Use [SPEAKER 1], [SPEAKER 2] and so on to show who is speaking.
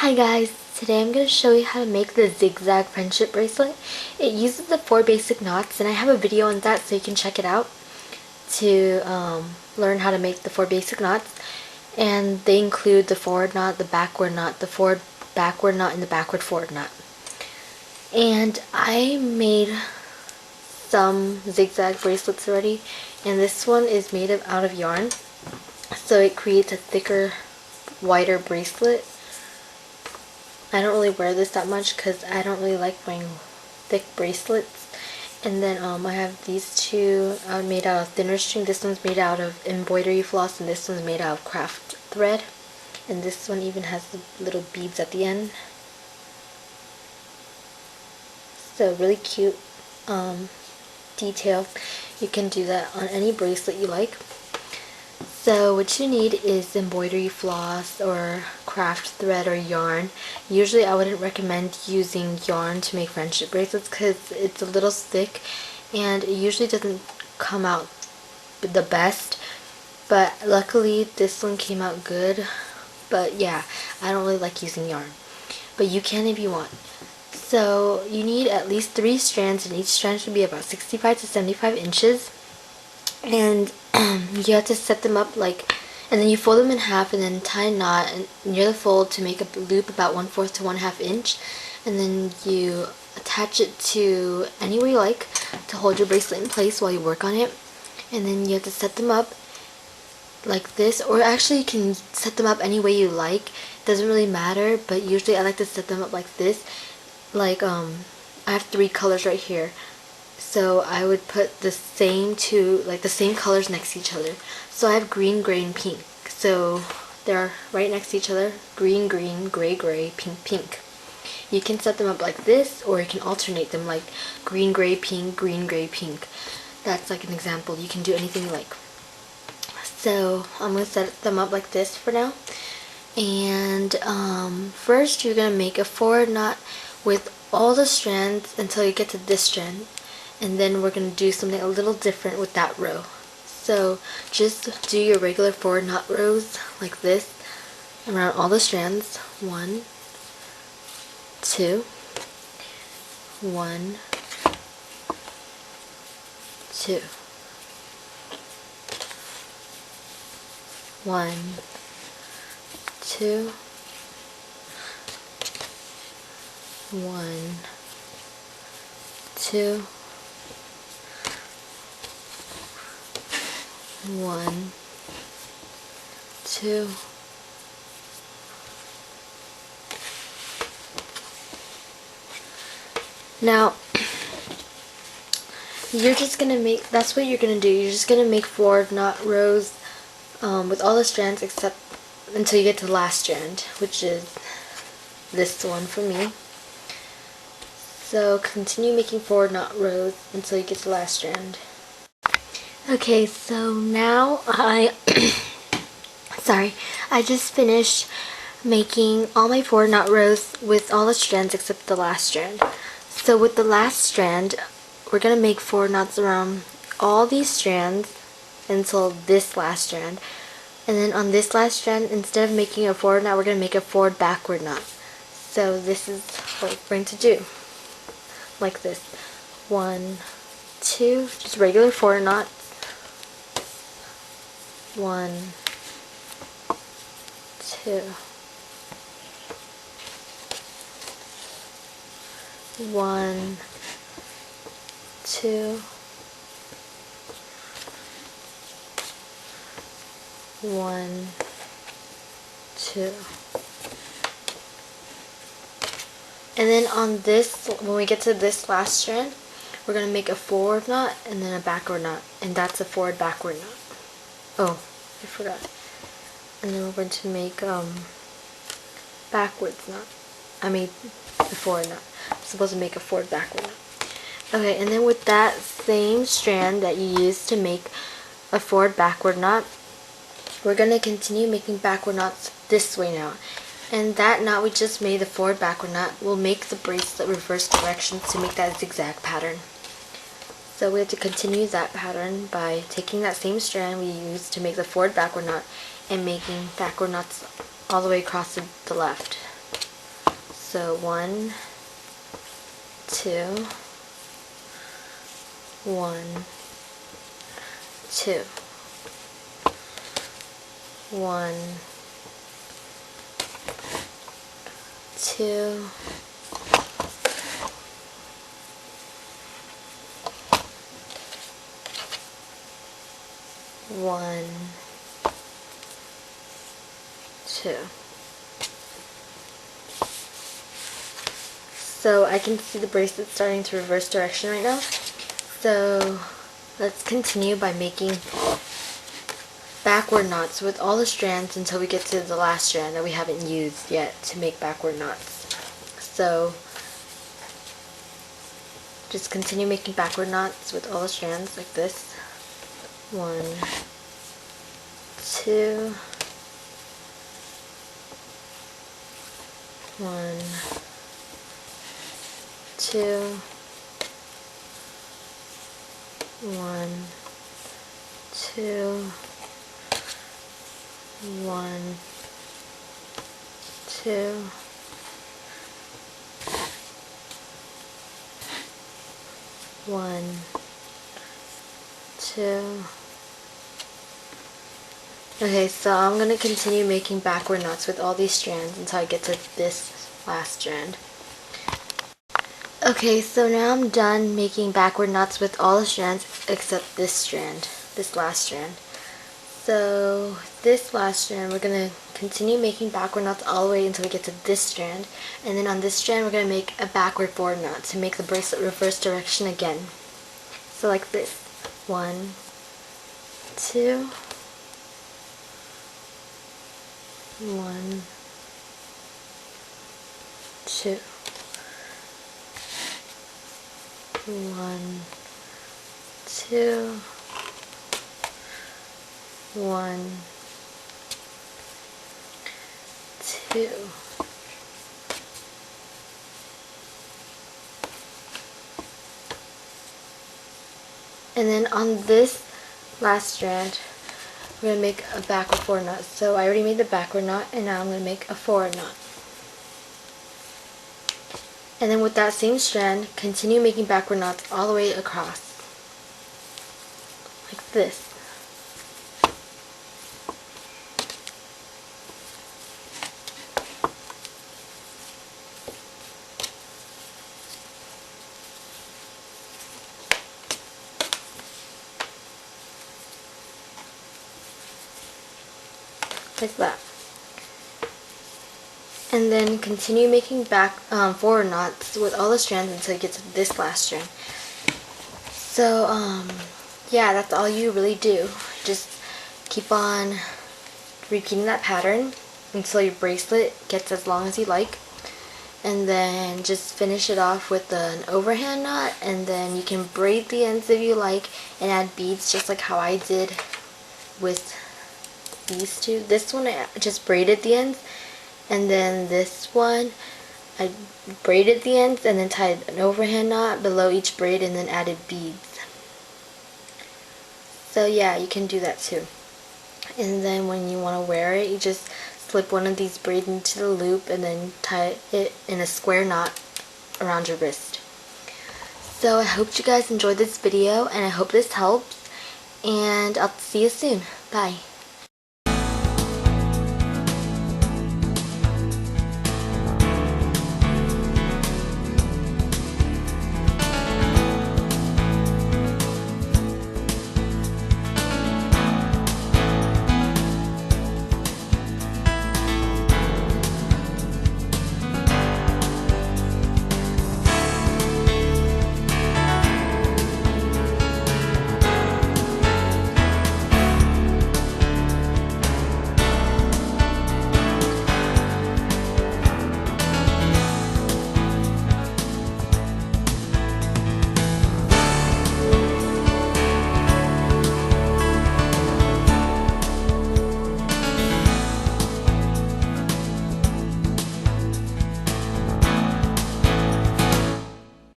[SPEAKER 1] Hi guys, today I'm going to show you how to make the Zig Zag friendship bracelet. It uses the 4 basic knots, and I have a video on that so you can check it out to learn how to make the 4 basic knots. And they include the forward knot, the backward knot, the forward backward knot, and the backward forward knot. And I made some zigzag bracelets already, and this one is made out of yarn, so it creates a thicker, wider bracelet. I don't really wear this that much because I don't really like wearing thick bracelets. And then I have these two made out of thinner string. This one's made out of embroidery floss, and this one's made out of craft thread. And this one even has the little beads at the end. So really cute detail. You can do that on any bracelet you like. So what you need is embroidery floss or craft thread or yarn. Usually I wouldn't recommend using yarn to make friendship bracelets because it's a little thick and it usually doesn't come out the best. But luckily this one came out good. But yeah, I don't really like using yarn. But you can if you want. So you need at least 3 strands, and each strand should be about 65 to 75 inches. And you have to set them up and then you fold them in half and then tie a knot near the fold to make a loop about 1/4 to 1/2 inch, and then you attach it to anywhere you like to hold your bracelet in place while you work on it. And then you have to set them up like this, or actually you can set them up any way you like. It doesn't really matter, but usually I like to set them up like this. I have 3 colors right here. So I would put the same the same colors next to each other. So I have green, gray, and pink. So they're right next to each other. Green, green, gray, gray, pink, pink. You can set them up like this, or you can alternate them like green, gray, pink, green, gray, pink. That's like an example. You can do anything you like. So I'm going to set them up like this for now. And first you're going to make a forward knot with all the strands until you get to this strand. And then we're going to do something a little different with that row. So just do your regular forward knot rows like this around all the strands. 1, 2, 1, 2, 1, 2, 1, 2, 1, 2, now you're just gonna make, that's what you're gonna do. You're just gonna make forward knot rows with all the strands except until you get to the last strand, which is this one for me. So continue making forward knot rows until you get to the last strand. Okay, so now I just finished making all my forward knot rows with all the strands except the last strand. So with the last strand, we're going to make forward knots around all these strands until this last strand. And then on this last strand, instead of making a forward knot, we're going to make a forward backward knot. So this is what we're going to do. Like this. 1, 2, just regular forward knots. 1, 2, 1, 2, 1, 2. And then on this, when we get to this last strand, we're going to make a forward knot and then a backward knot, and that's a forward backward knot. Oh, I forgot. And then we're going to make backwards knot. I made the forward knot. I'm supposed to make a forward backward knot. Okay, and then with that same strand that you used to make a forward backward knot, we're going to continue making backward knots this way now. And that knot we just made, the forward backward knot, will make the bracelet reverse directions to make that zigzag pattern. So we have to continue that pattern by taking that same strand we used to make the forward backward knot and making backward knots all the way across to the left. So 1, 2, 1, 2, 1, 2, 1, 2. So I can see the bracelet starting to reverse direction right now. So let's continue by making backward knots with all the strands until we get to the last strand that we haven't used yet to make backward knots. So just continue making backward knots with all the strands like this. 1, 2, 1, 2, 1, 2, 1, 2, 1, 2. Okay, so I'm going to continue making backward knots with all these strands until I get to this last strand. Okay, so now I'm done making backward knots with all the strands except this strand, this last strand. So this last strand, we're going to continue making backward knots all the way until we get to this strand. And then on this strand, we're going to make a backward forward knot to make the bracelet reverse direction again. So like this. 1, 2, 1, 2, 1, 2, 1, 2. And then on this last strand, we're going to make a backward forward knot. So I already made the backward knot, and now I'm going to make a forward knot. And then with that same strand, continue making backward knots all the way across. Like this. Like that. And then continue making forward knots with all the strands until you get to this last strand. So yeah, that's all you really do. Just keep on repeating that pattern until your bracelet gets as long as you like, and then just finish it off with an overhand knot, and then you can braid the ends if you like and add beads just like how I did with these two. This one I just braided the ends, and then this one I braided the ends and then tied an overhand knot below each braid and then added beads. So yeah, you can do that too. And then when you want to wear it, you just slip one of these braids into the loop and then tie it in a square knot around your wrist. So I hope you guys enjoyed this video, and I hope this helps, and I'll see you soon. Bye.